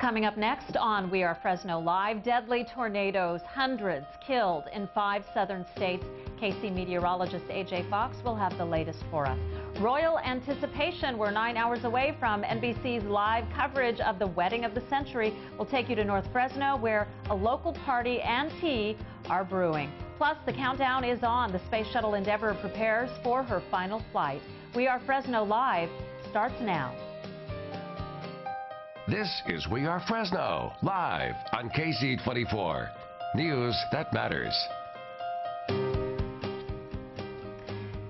Coming up next on We Are Fresno Live, deadly tornadoes, hundreds killed in 5 southern states. KC meteorologist AJ Fox will have the latest for us. Royal anticipation. We're 9 hours away from NBC's live coverage of the wedding of the century. We'll take you to North Fresno, where a local party and tea are brewing. Plus, the countdown is on. The Space Shuttle Endeavour prepares for her final flight. We Are Fresno Live starts now. This is We Are Fresno, live on KC24. News that matters.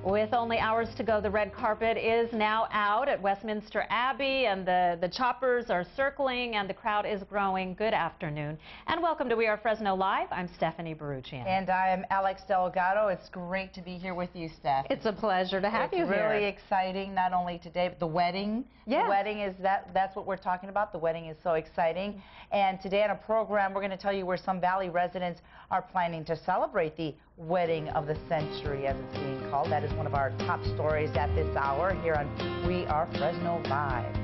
With only hours to go, the red carpet is now out at Westminster Abbey, and the choppers are circling, and the crowd is growing. Good afternoon, and welcome to We Are Fresno Live. I'm Stephanie Baruchian. And I am Alex Delgado. It's great to be here with you, Steph. It's a pleasure to have you here. It's really exciting, not only today, but the wedding. Yes. The wedding is that's what we're talking about. The wedding is so exciting. And today on a program, we're going to tell you where some Valley residents are planning to celebrate the wedding of the century, as it's being called. That is one of our top stories at this hour here on We Are Fresno Live.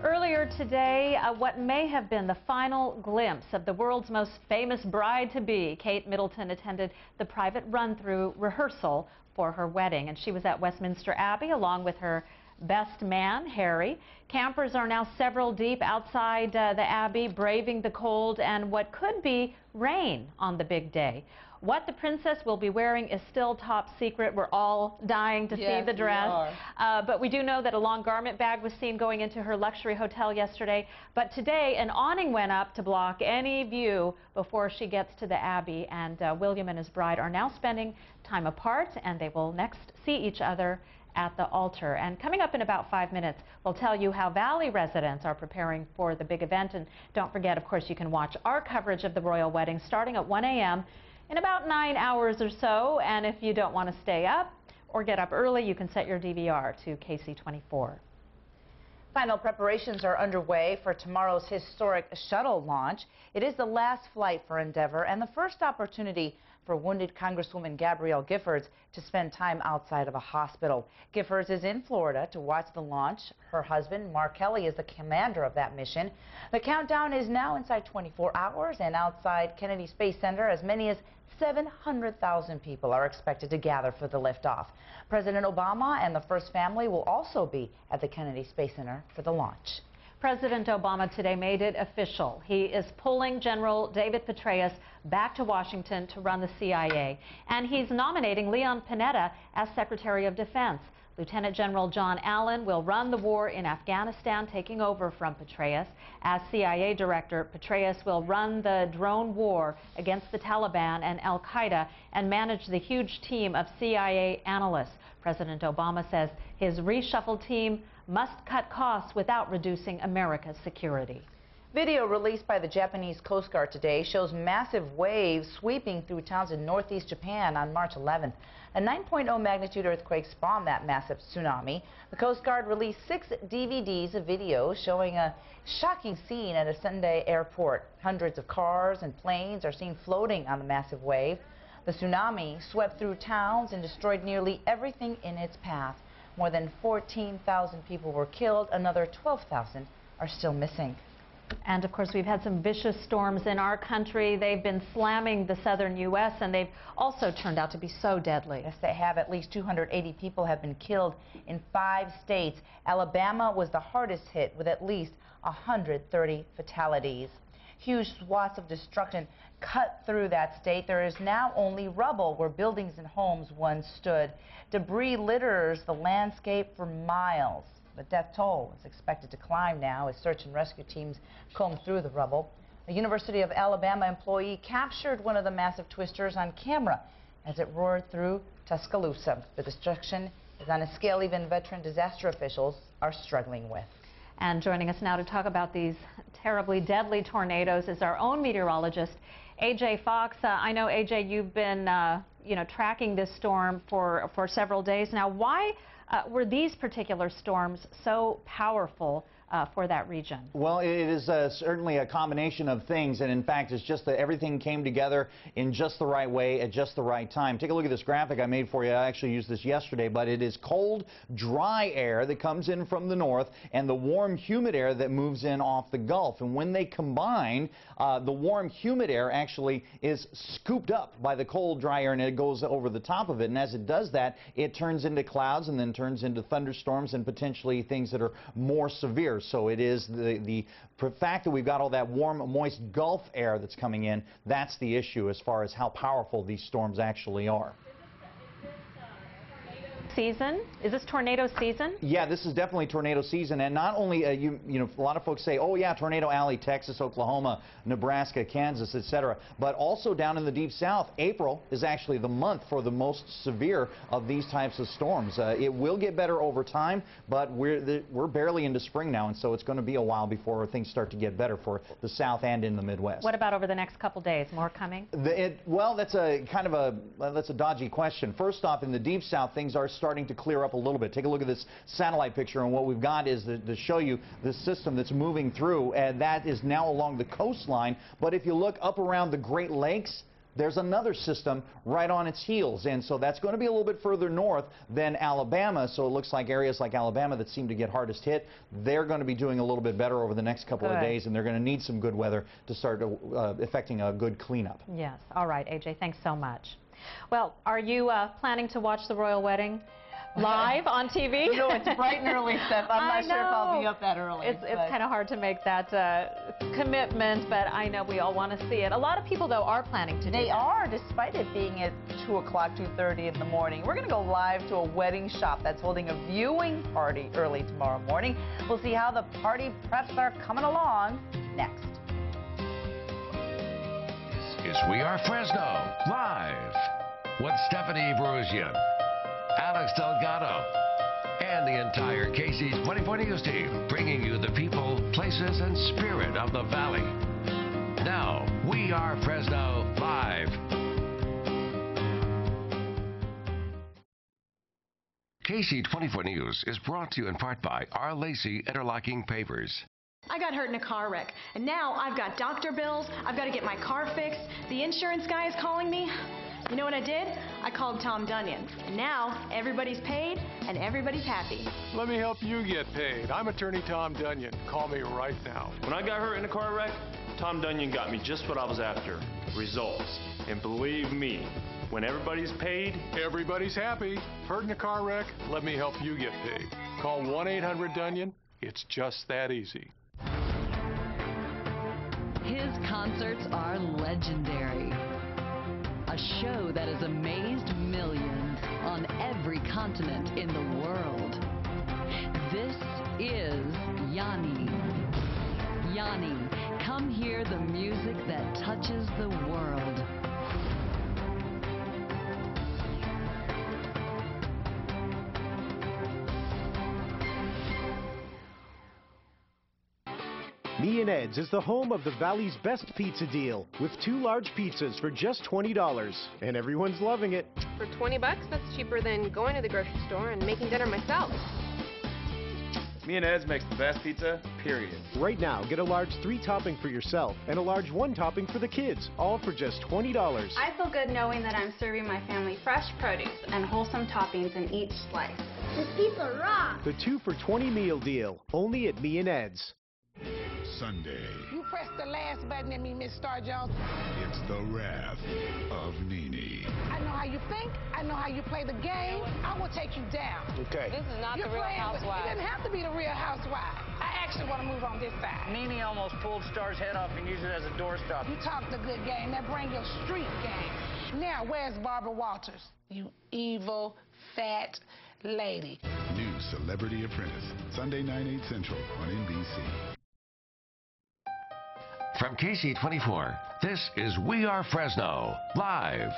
Earlier today, what may have been the final glimpse of the world's most famous bride-to-be, Kate Middleton, attended the private run-through rehearsal for her wedding, and she was at Westminster Abbey along with her best man, Harry. Campers are now several deep outside the Abbey, braving the cold and what could be rain on the big day. What the princess will be wearing is still top secret. We're all dying to see the dress. But we do know that a long garment bag was seen going into her luxury hotel yesterday. But today, an awning went up to block any view before she gets to the Abbey. And William and his bride are now spending time apart, and they will next see each other at the altar. And coming up in about 5 minutes, we'll tell you how Valley residents are preparing for the big event. And don't forget, of course, you can watch our coverage of the royal wedding starting at 1 a.m. in about 9 hours or so. And if you don't want to stay up or get up early, you can set your DVR to KC24. Final preparations are underway for tomorrow's historic shuttle launch. It is the last flight for Endeavour and the first opportunity for wounded Congresswoman Gabrielle Giffords to spend time outside of a hospital. Giffords is in Florida to watch the launch. Her husband, Mark Kelly, is the commander of that mission. The countdown is now inside 24 hours, and outside Kennedy Space Center, as many as 700,000 people are expected to gather for the liftoff. President Obama and the First Family will also be at the Kennedy Space Center for the launch. President Obama today made it official. He is pulling General David Petraeus back to Washington to run the CIA, and he's nominating Leon Panetta as Secretary of Defense. Lieutenant General John Allen will run the war in Afghanistan, taking over from Petraeus. As CIA Director, Petraeus will run the drone war against the Taliban and Al-Qaeda and manage the huge team of CIA analysts. President Obama says his reshuffled team must cut costs without reducing America's security. Video released by the Japanese Coast Guard today shows massive waves sweeping through towns in northeast Japan on March 11th. A 9.0 magnitude earthquake spawned that massive tsunami. The Coast Guard released 6 DVDs of video showing a shocking scene at a Sendai airport. Hundreds of cars and planes are seen floating on the massive wave. The tsunami swept through towns and destroyed nearly everything in its path. More than 14,000 people were killed. Another 12,000 are still missing. And of course, we've had some vicious storms in our country. They've been slamming the southern U.S., and they've also turned out to be so deadly. Yes, they have. At least 280 people have been killed in 5 states. Alabama was the hardest hit, with at least 130 fatalities. Huge swaths of destruction cut through that state. There is now only rubble where buildings and homes once stood. Debris litters the landscape for miles. The death toll is expected to climb now as search and rescue teams comb through the rubble. A University of Alabama employee captured one of the massive twisters on camera as it roared through Tuscaloosa. The destruction is on a scale even veteran disaster officials are struggling with. And joining us now to talk about these terribly deadly tornadoes is our own meteorologist, AJ Fox. I know, AJ, you've been tracking this storm for several days now. Why were these particular storms so powerful for that region. Well, it is certainly a combination of things, and in fact, it's just that everything came together in just the right way at just the right time. Take a look at this graphic I made for you. I actually used this yesterday, but it is cold, dry air that comes in from the north and the warm, humid air that moves in off the Gulf. And when they combine, the warm, humid air actually is scooped up by the cold, dry air, and it goes over the top of it. And as it does that, it turns into clouds and then turns into thunderstorms and potentially things that are more severe. So it is the fact that we've got all that warm, moist Gulf air that's coming in, that's the issue as far as how powerful these storms actually are. Season? Is this tornado season? Yeah, this is definitely tornado season, and not only you know, a lot of folks say, oh yeah, Tornado Alley, Texas, Oklahoma, Nebraska, Kansas, etc., but also down in the deep south. April is actually the month for the most severe of these types of storms. It will get better over time, but we're barely into spring now, and so it's going to be a while before things start to get better for the south and in the Midwest. What about over the next couple days? More coming? Well, that's a kind of a dodgy question. First off, in the deep south, things are starting to clear up a little bit. Take a look at this satellite picture, and what we've got is to show you the system that's moving through, and that is now along the coastline. But if you look up around the Great Lakes, there's another system right on its heels, and so that's going to be a little bit further north than Alabama. So it looks like areas like Alabama that seem to get hardest hit, they're going to be doing a little bit better over the next couple of days, and they're going to need some good weather to start effecting a good cleanup. Yes. All right, AJ, thanks so much. Well, are you planning to watch the royal wedding live on TV? No, it's bright and early, Steph. I'm not sure if I'll be up that early. It's kind of hard to make that commitment, but I know we all want to see it. A lot of people, though, are planning to do They that. are, despite it being at 2 o'clock, 2:30 in the morning. We're going to go live to a wedding shop that's holding a viewing party early tomorrow morning. We'll see how the party preps are coming along next. This is We Are Fresno, live with Stephanie Brusian, Alex Delgado, and the entire KC's 24 News team, bringing you the people, places, and spirit of the Valley. Now, We Are Fresno, live. KC 24 News is brought to you in part by R. Lacey Interlocking Pavers. I got hurt in a car wreck, and now I've got doctor bills, I've got to get my car fixed, the insurance guy is calling me. You know what I did? I called Tom Dunyan, and now everybody's paid and everybody's happy. Let me help you get paid. I'm attorney Tom Dunyan. Call me right now. When I got hurt in a car wreck, Tom Dunyan got me just what I was after, results. And believe me, when everybody's paid, everybody's happy. Hurt in a car wreck? Let me help you get paid. Call 1-800-DUNYAN. It's just that easy. His concerts are legendary. A show that has amazed millions on every continent in the world. This is Yanni. Yanni, come hear the music that touches the world. Me and Ed's is the home of the Valley's best pizza deal, with 2 large pizzas for just $20, and everyone's loving it. For 20 bucks, that's cheaper than going to the grocery store and making dinner myself. Me and Ed's makes the best pizza, period. Right now, get a large 3-topping for yourself and a large 1-topping for the kids, all for just $20. I feel good knowing that I'm serving my family fresh produce and wholesome toppings in each slice. This pizza rocks! The 2 for $20 meal deal, only at Me and Ed's. Sunday. You pressed the last button at me, Miss Star Jones. It's the wrath of Nene. I know how you think. I know how you play the game. I will take you down. Okay. This is not the Real Housewives. It doesn't have to be the Real Housewives. I actually want to move on this side. Nene almost pulled Star's head off and used it as a doorstop. You talk the good game. Now bring your street game. Now, where's Barbara Walters? You evil, fat lady. New Celebrity Apprentice. Sunday, 9, 8 Central on NBC. From KC 24, this is We Are Fresno, live.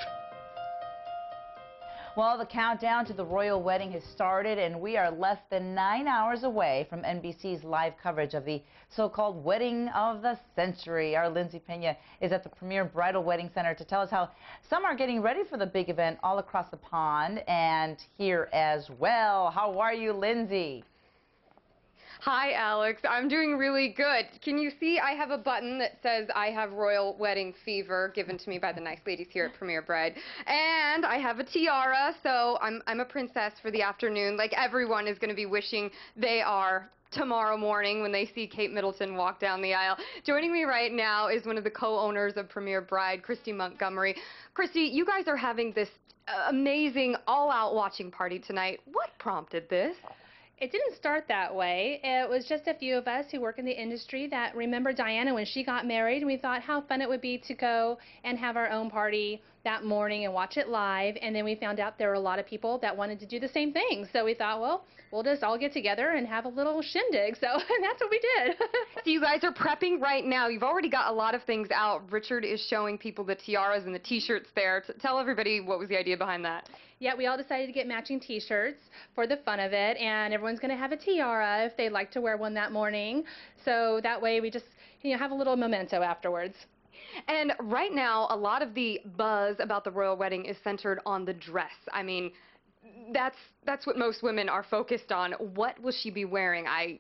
Well, the countdown to the royal wedding has started, and we are less than 9 hours away from NBC's live coverage of the so-called wedding of the century. Our Lindsay Pena is at the Premier Bridal Wedding Center to tell us how some are getting ready for the big event all across the pond and here as well. How are you, Lindsay? Hi, Alex. I'm doing really good. Can you see I have a button that says I have royal wedding fever given to me by the nice ladies here at Premier Bride. And I have a tiara, so I'm a princess for the afternoon. Like everyone is going to be wishing they are tomorrow morning when they see Kate Middleton walk down the aisle. Joining me right now is one of the co-owners of Premier Bride, Christy Montgomery. Christy, you guys are having this amazing all-out watching party tonight. What prompted this? It didn't start that way. It was just a few of us who work in the industry that remember Diana when she got married, and we thought how fun it would be to go and have our own party that morning and watch it live. And then we found out there were a lot of people that wanted to do the same thing. So we thought, well, we'll just all get together and have a little shindig. So and that's what we did. So you guys are prepping right now. You've already got a lot of things out. Richard is showing people the tiaras and the t-shirts there. Tell everybody what was the idea behind that. Yeah, we all decided to get matching t-shirts for the fun of it, and everyone's going to have a tiara if they'd like to wear one that morning. So that way we just have a little memento afterwards. And right now, a lot of the buzz about the royal wedding is centered on the dress. I mean, that's what most women are focused on. What will she be wearing? I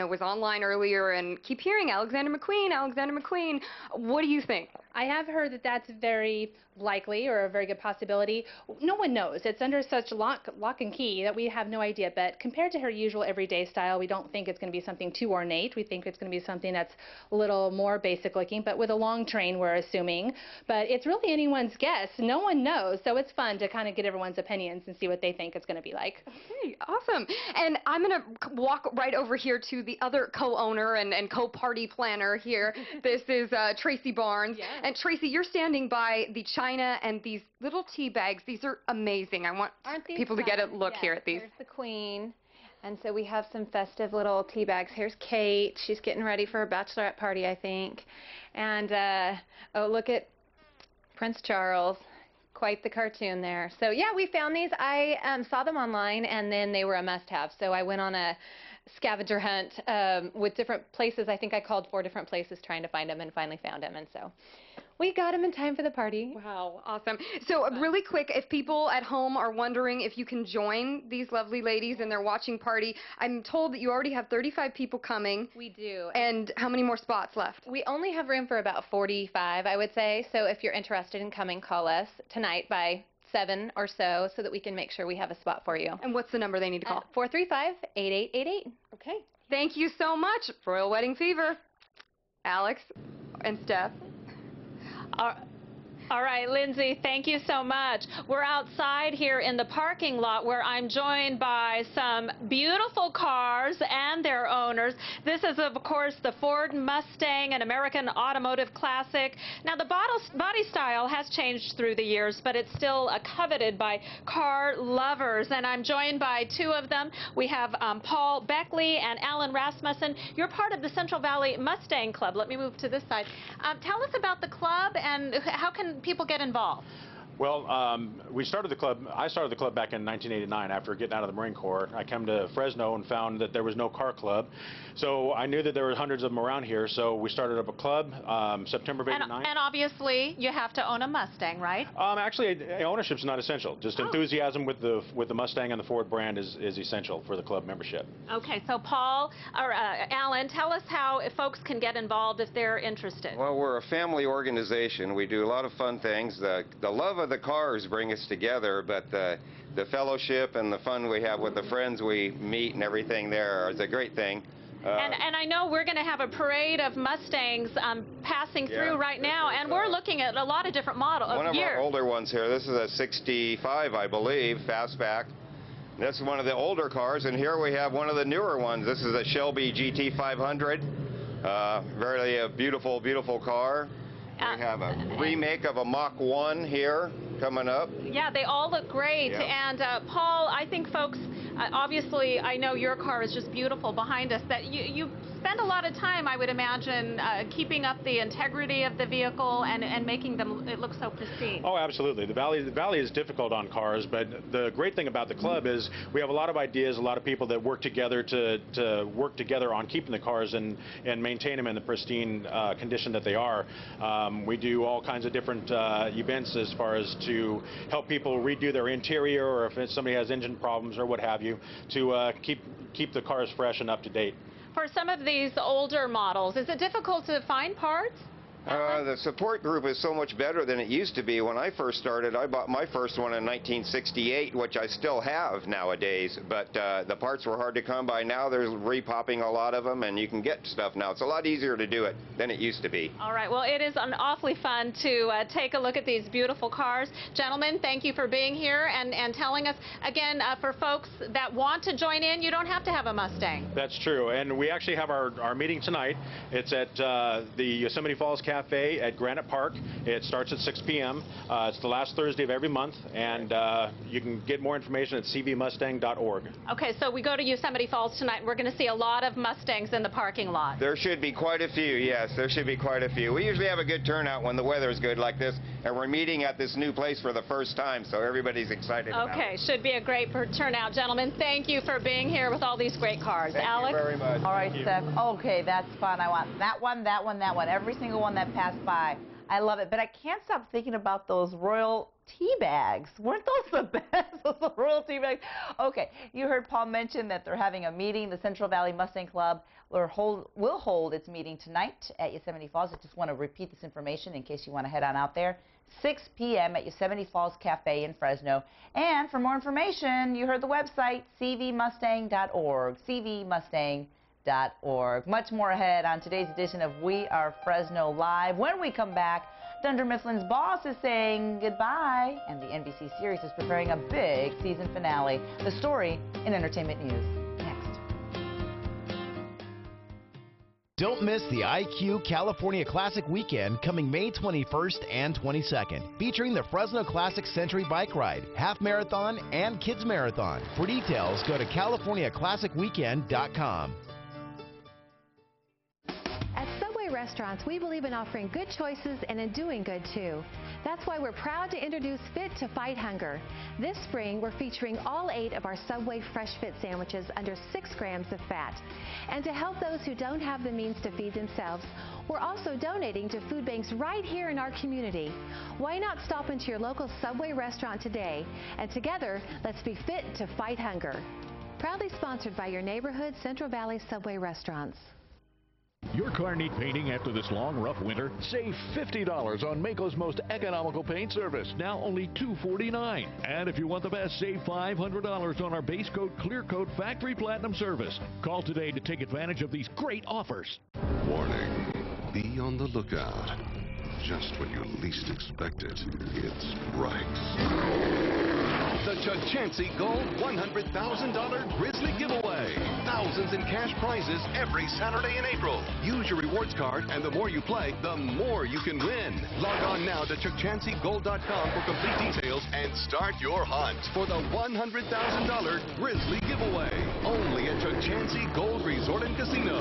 was online earlier and keep hearing Alexander McQueen, Alexander McQueen. What do you think? I have heard that that's very likely or a very good possibility. No one knows. It's under such lock and key that we have no idea. But compared to her usual everyday style, we don't think it's going to be something too ornate. We think it's going to be something that's a little more basic looking, but with a long train, we're assuming. But it's really anyone's guess. No one knows. So it's fun to kind of get everyone's opinions and see what they think it's going to be like. Okay, awesome. And I'm going to walk right over here to the other co-owner and co-party planner here. This is Tracy Barnes. Yes. And Tracy, you're standing by the china and these little tea bags. These are amazing. I want people to get a look here at these. Here's the Queen. And so we have some festive little tea bags. Here's Kate. She's getting ready for a bachelorette party, I think. And, oh, look at Prince Charles. Quite the cartoon there. So, yeah, we found these. I saw them online, and then they were a must-have. So I went on a scavenger hunt with different places. I think I called 4 different places trying to find them and finally found them. And so we got them in time for the party. Wow, awesome. So really quick, if people at home are wondering if you can join these lovely ladies in their watching party, I'm told that you already have 35 people coming. We do. And how many more spots left? We only have room for about 45, I would say. So if you're interested in coming, call us tonight by 7 or so that we can make sure we have a spot for you. And what's the number they need to call? 435-8888. Okay. Thank you so much. Royal Wedding Fever. Alex and Steph. All right, Lindsay, thank you so much. We're outside here in the parking lot where I'm joined by some beautiful cars and their owners. This is, of course, the Ford Mustang, an American automotive classic. Now, the body style has changed through the years, but it's still coveted by car lovers. And I'm joined by 2 of them. We have Paul Beckley and Alan Rasmussen. You're part of the Central Valley Mustang Club. Let me move to this side. Tell us about the club and how can people get involved? Well, I started the club back in 1989 after getting out of the Marine Corps. I came to Fresno and found that there was no car club. So I knew that there were hundreds of them around here, so we started up a club September of '89. And obviously, you have to own a Mustang, right? Actually, ownership's not essential. Just enthusiasm with the Mustang and the Ford brand is essential for the club membership. Okay, so Paul, or Alan, tell us how folks can get involved if they're interested. Well, we're a family organization. We do a lot of fun things. The love of the cars bring us together, but the fellowship and the fun we have with the friends we meet and everything there is a great thing. And I know we're going to have a parade of Mustangs passing through right now, and we're looking at a lot of different models. One of our older ones here. This is a 65, I believe, fastback. This is one of the older cars, and here we have one of the newer ones. This is a Shelby GT 500. Very a beautiful, beautiful car. We have a remake of a Mach 1 here coming up. Yeah, they all look great. Yeah. And Paul, I think folks, obviously, I know your car is just beautiful behind us, that you spend a lot of time, I would imagine, keeping up the integrity of the vehicle and making them it look so pristine. Oh, absolutely. The Valley is difficult on cars, but the great thing about the club is we have a lot of ideas, a lot of people that work together to work together on keeping the cars and maintain them in the pristine condition that they are. We do all kinds of different events as far as to help people redo their interior, or if somebody has engine problems or what have you, to keep the cars fresh and up to date. for some of these older models, is it difficult to find parts? The support group is so much better than it used to be. When I first started, I bought my first one in 1968, which I still have nowadays, but the parts were hard to come by. Now they're repopping a lot of them, and you can get stuff now. It's a lot easier to do it than it used to be. All right, well, it is awfully fun to take a look at these beautiful cars. Gentlemen, thank you for being here and telling us, again, for folks that want to join in, you don't have to have a Mustang. That's true, and we actually have our meeting tonight. It's at the Yosemite Falls Cafe at Granite Park. It starts at 6 p.m. It's the last Thursday of every month, and you can get more information at cvmustang.org. Okay, so we go to Yosemite Falls tonight, and we're going to see a lot of Mustangs in the parking lot. There should be quite a few, yes, there should be quite a few. We usually have a good turnout when the weather's good like this, and we're meeting at this new place for the first time, so everybody's excited about it. Okay, should be a great turnout. Gentlemen, thank you for being here with all these great cars. Alex? Thank you very much. All right, Steph. Okay, that's fun. I want that one, that one, that one. Every single one that passed by. I love it. But I can't stop thinking about those royal tea bags. Weren't those the best? Those royal tea bags. Okay, you heard Paul mention that they're having a meeting. The Central Valley Mustang Club will hold its meeting tonight at Yosemite Falls. I just want to repeat this information in case you want to head on out there. 6 p.m. at Yosemite Falls Cafe in Fresno. And for more information, you heard the website, cvmustang.org. cvmustang.org. Much more ahead on today's edition of We Are Fresno Live. When we come back, Dunder Mifflin's boss is saying goodbye, and the NBC series is preparing a big season finale. The story in entertainment news. Don't miss the IQ California Classic Weekend coming May 21st and 22nd, featuring the Fresno Classic Century Bike Ride, Half Marathon, and Kids Marathon. For details, go to CaliforniaClassicWeekend.com. At Subway restaurants, we believe in offering good choices and in doing good too. That's why we're proud to introduce Fit to Fight Hunger. This spring, we're featuring all 8 of our Subway Fresh Fit sandwiches under 6 grams of fat. And to help those who don't have the means to feed themselves, we're also donating to food banks right here in our community. Why not stop into your local Subway restaurant today? And together, let's be fit to fight hunger. Proudly sponsored by your neighborhood Central Valley Subway restaurants. Your car need painting after this long, rough winter? Save $50 on Mako's most economical paint service, now only $249. And if you want the best, save $500 on our base coat, clear coat, factory platinum service. Call today to take advantage of these great offers. Warning, be on the lookout. Just when you least expect it, it's right. The Chuck Chansey Gold $100,000 Grizzly Giveaway. Thousands in cash prizes every Saturday in April. Use your rewards card, and the more you play, the more you can win. Log on now to ChuckChanseyGold.com for complete details and start your hunt for the $100,000 Grizzly Giveaway. Only at Chuck Chansey Gold Resort and Casino.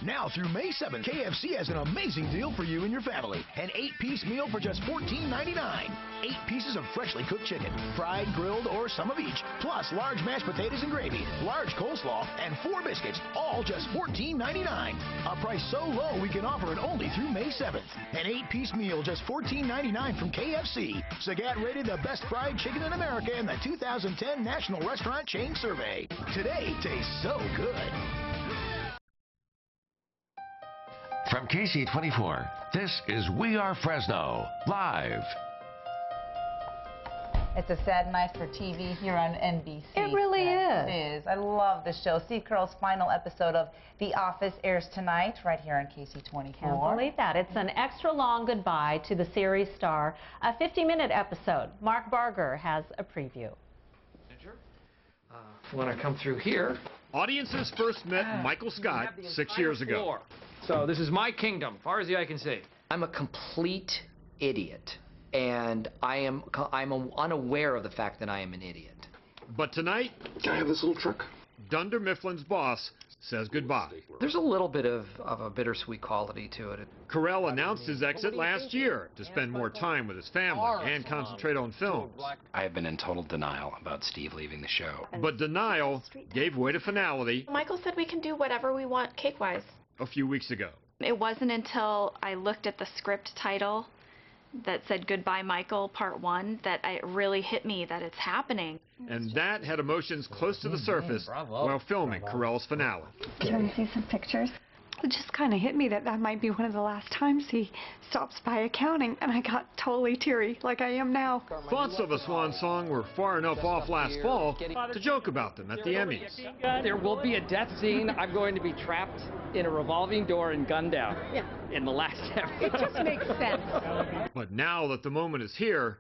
Now through May 7th, KFC has an amazing deal for you and your family. An 8-piece meal for just $14.99. 8 pieces of freshly cooked chicken, fried, grilled, or some of each. Plus large mashed potatoes and gravy, large coleslaw, and 4 biscuits, all just $14.99. A price so low we can offer it only through May 7th. An 8-piece meal just $14.99 from KFC. Sagat rated the best fried chicken in America in the 2010 National Restaurant Chain Survey. Today tastes so good. From KC24, this is We Are Fresno, live. It's a sad night for TV here on NBC. It really is. It is. I love the show. Steve Carell's final episode of The Office airs tonight right here on KC24. Can't believe that. It's an extra long goodbye to the series star. A 50-minute episode. Mark Barger has a preview. When I come through here. Audiences first met Michael Scott 6 years ago. So this is my kingdom, far as the eye can see. I'm a complete idiot, and I'm unaware of the fact that I am an idiot. But tonight, Can I have this little trick? Dunder Mifflin's boss says goodbye. There's a little bit of a bittersweet quality to it. Carell announced his exit last year to spend more time with his family and concentrate on films. I have been in total denial about Steve leaving the show. But denial gave way to finality Michael said we can do whatever we want cake-wise. a few weeks ago. It wasn't until I looked at the script title that said Goodbye Michael Part 1 that it really hit me that it's happening. And that had emotions close to the surface while filming Carell's finale. Do you want to see some pictures? It just kind of hit me that that might be one of the last times he stops by accounting, and I got totally teary, like I am now. Thoughts of a swan song were far enough off last fall to joke about them at the Emmys. There will be a death scene. I'm going to be trapped in a revolving door and gunned down in the last episode. It just makes sense. But now that the moment is here,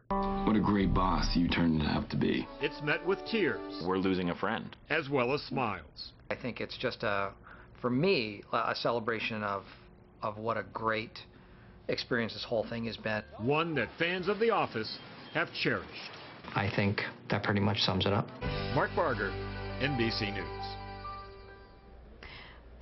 What a great boss you turned out to be. it's met with tears. We're losing a friend. As well as smiles. I think it's just for me, a celebration of what a great experience this whole thing has been. One that fans of The Office have cherished. I think that pretty much sums it up. Mark Barger, NBC News.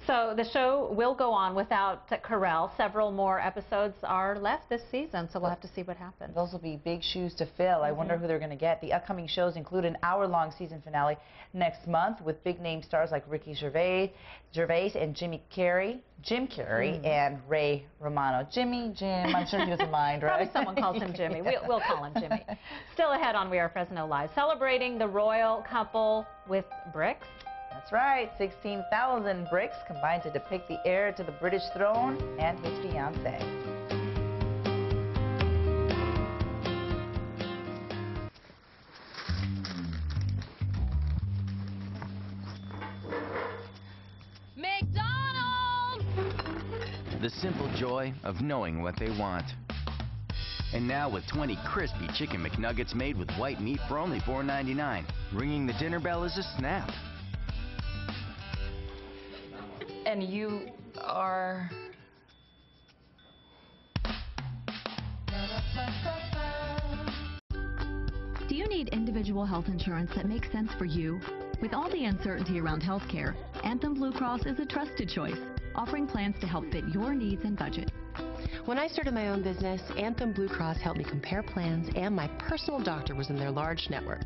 So the show will go on without Carell. Several more episodes are left this season, so we'll have to see what happens. Those will be big shoes to fill. I wonder who they're going to get. The upcoming shows include an hour-long season finale next month with big-name stars like Ricky Gervais and Jim Carrey, and Ray Romano. Jim, I'm sure he doesn't mind, right? Probably someone calls him Jimmy. We'll call him Jimmy. Still ahead on We Are Fresno Live, celebrating the royal couple with bricks. That's right, 16,000 bricks combined to depict the heir to the British throne and his fiancée. McDonald's! The simple joy of knowing what they want. And now with 20 crispy chicken McNuggets made with white meat for only $4.99. Ringing the dinner bell is a snap. And you are... Do you need individual health insurance that makes sense for you? With all the uncertainty around healthcare, Anthem Blue Cross is a trusted choice, offering plans to help fit your needs and budget. When I started my own business, Anthem Blue Cross helped me compare plans, and my personal doctor was in their large network.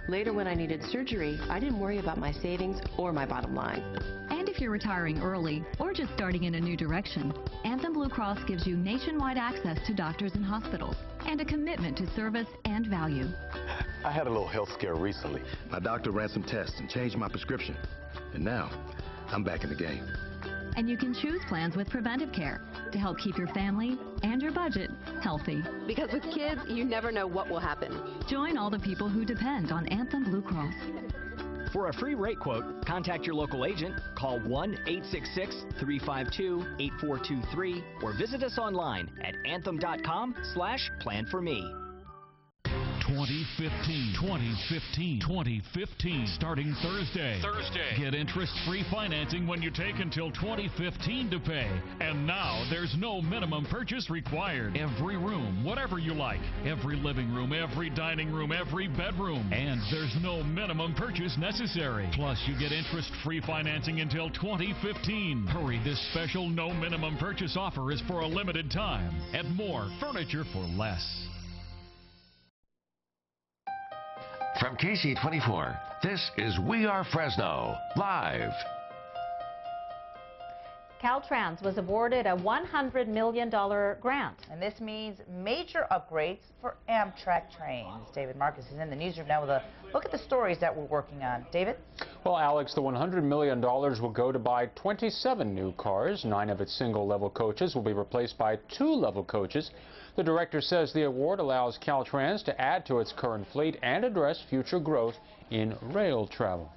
Later, when I needed surgery, I didn't worry about my savings or my bottom line. And if you're retiring early or just starting in a new direction, Anthem Blue Cross gives you nationwide access to doctors and hospitals and a commitment to service and value. I had a little health scare recently. My doctor ran some tests and changed my prescription. And now, I'm back in the game. And you can choose plans with preventive care to help keep your family and your budget healthy. Because with kids, you never know what will happen. Join all the people who depend on Anthem Blue Cross. For a free rate quote, contact your local agent, call 1-866-352-8423, or visit us online at anthem.com/planforme. 2015, starting Thursday. Get interest-free financing when you take until 2015 to pay. And now there's no minimum purchase required. Every room, whatever you like. Every living room, every dining room, every bedroom. And there's no minimum purchase necessary. Plus, you get interest-free financing until 2015. Hurry, this special no minimum purchase offer is for a limited time. At More Furniture for Less. From KC24, this is We Are Fresno, live. Caltrans was awarded a $100 million grant. And this means major upgrades for Amtrak trains. David Marcus is in the newsroom now with a look at the stories that we're working on. David? Well, Alex, the $100 million will go to buy 27 new cars. 9 of its single-level coaches will be replaced by 2-level coaches. The director says the award allows Caltrans to add to its current fleet and address future growth in rail travel.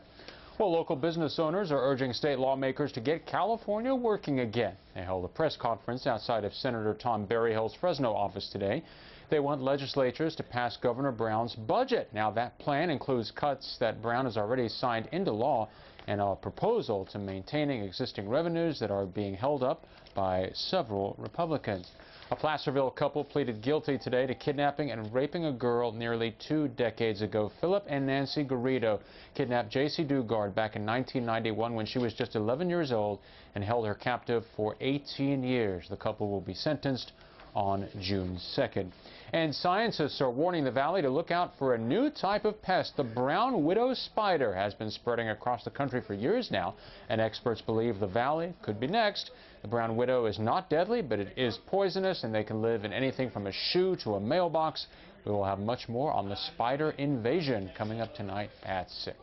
Well, local business owners are urging state lawmakers to get California working again. They held a press conference outside of Senator Tom Berryhill's Fresno office today. They want legislatures to pass Governor Brown's budget. Now, that plan includes cuts that Brown has already signed into law and a proposal to maintaining existing revenues that are being held up by several Republicans. A Placerville couple pleaded guilty today to kidnapping and raping a girl nearly 2 decades ago. Philip and Nancy Garrido kidnapped J.C. Dugard back in 1991 when she was just 11 years old and held her captive for 18 years. The couple will be sentenced on June 2nd. And scientists are warning the valley to look out for a new type of pest. The brown widow spider has been spreading across the country for years now, and experts believe the valley could be next The brown widow is not deadly, but it is poisonous, and they can live in anything from a shoe to a mailbox. We will have much more on the spider invasion coming up tonight at 6.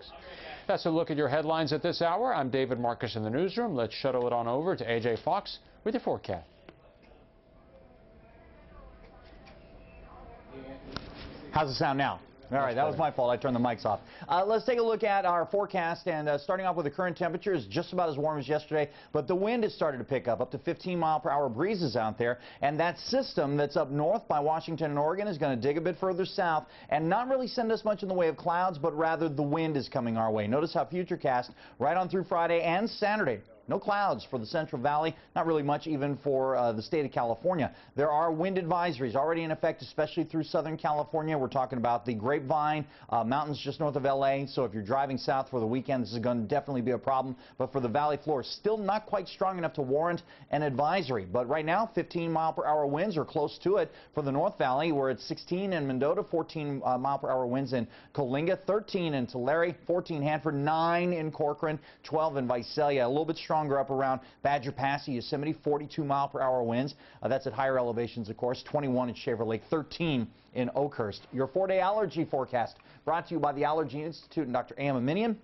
That's a look at your headlines at this hour. I'm David Marcus in the newsroom. Let's shuttle it on over to AJ Fox with your forecast. How's it sound now? All right, that was my fault. I turned the mics off. Let's take a look at our forecast, and starting off with the current temperature is just about as warm as yesterday, but the wind has started to pick up to 15-mile-per-hour breezes out there, and that system that's up north by Washington and Oregon is going to dig a bit further south and not really send us much in the way of clouds, but rather the wind is coming our way. Notice how Futurecast right on through Friday and Saturday. No clouds for the Central Valley, not really much even for the state of California. There are wind advisories already in effect, especially through Southern California. We're talking about the Grapevine Mountains just north of L.A., so if you're driving south for the weekend, this is going to definitely be a problem. But for the valley floor, still not quite strong enough to warrant an advisory. But right now, 15-mile-per-hour winds are close to it for the North Valley. We're at 16 in Mendota, 14-mile-per-hour winds in Coalinga, 13 in Tulare, 14 Hanford, 9 in Corcoran, 12 in Visalia. A little bit stronger up around Badger Pass, Yosemite, 42-mile-per-hour winds. That's at higher elevations, of course. 21 in Shaver Lake, 13 in Oakhurst. Your 4-day allergy forecast brought to you by the Allergy Institute and Dr. A.M. Aminian.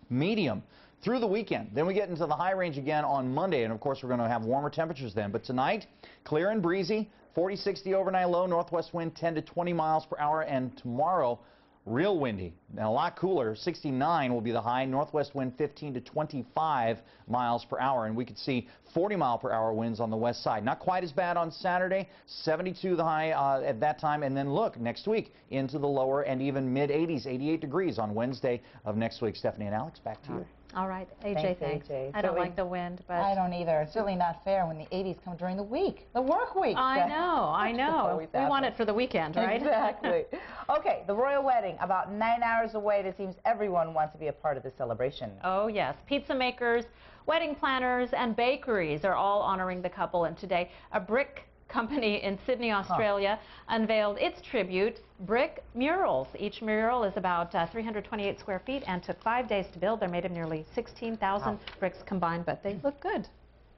Medium through the weekend. Then we get into the high range again on Monday, and of course we're going to have warmer temperatures then. But tonight, clear and breezy, 40-60 overnight low, northwest wind 10 to 20 miles per hour, and tomorrow, real windy and a lot cooler. 69 will be the high, northwest wind 15 to 25 miles per hour, and we could see 40-mile-per-hour winds on the west side. Not quite as bad on Saturday, 72 the high at that time, and then look, next week into the lower and even mid-80s, 88 degrees on Wednesday of next week. Stephanie and Alex, back to you. All right, AJ, thanks. AJ. I don't like the wind, but I don't either. It's certainly not fair when the 80s come during the week, the work week. I know. We want it for the weekend, right? Exactly. Okay, the royal wedding, about 9 hours away. It seems everyone wants to be a part of the celebration. Oh, yes. Pizza makers, wedding planners, and bakeries are all honoring the couple. And today, a brick company in Sydney, Australia, unveiled its tribute, brick murals. Each mural is about 328 square feet and took 5 days to build. They're made of nearly 16,000 bricks combined, but they look good.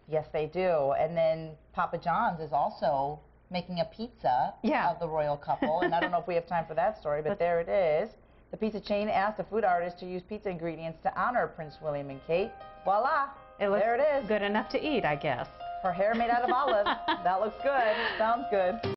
Yes, they do. And then Papa John's is also making a pizza of the royal couple. And I don't know if we have time for that story, but there it is. The pizza chain asked a food artist to use pizza ingredients to honor Prince William and Kate. Voila! There it is. Good enough to eat, I guess. Her hair made out of olives. That looks good. Sounds good.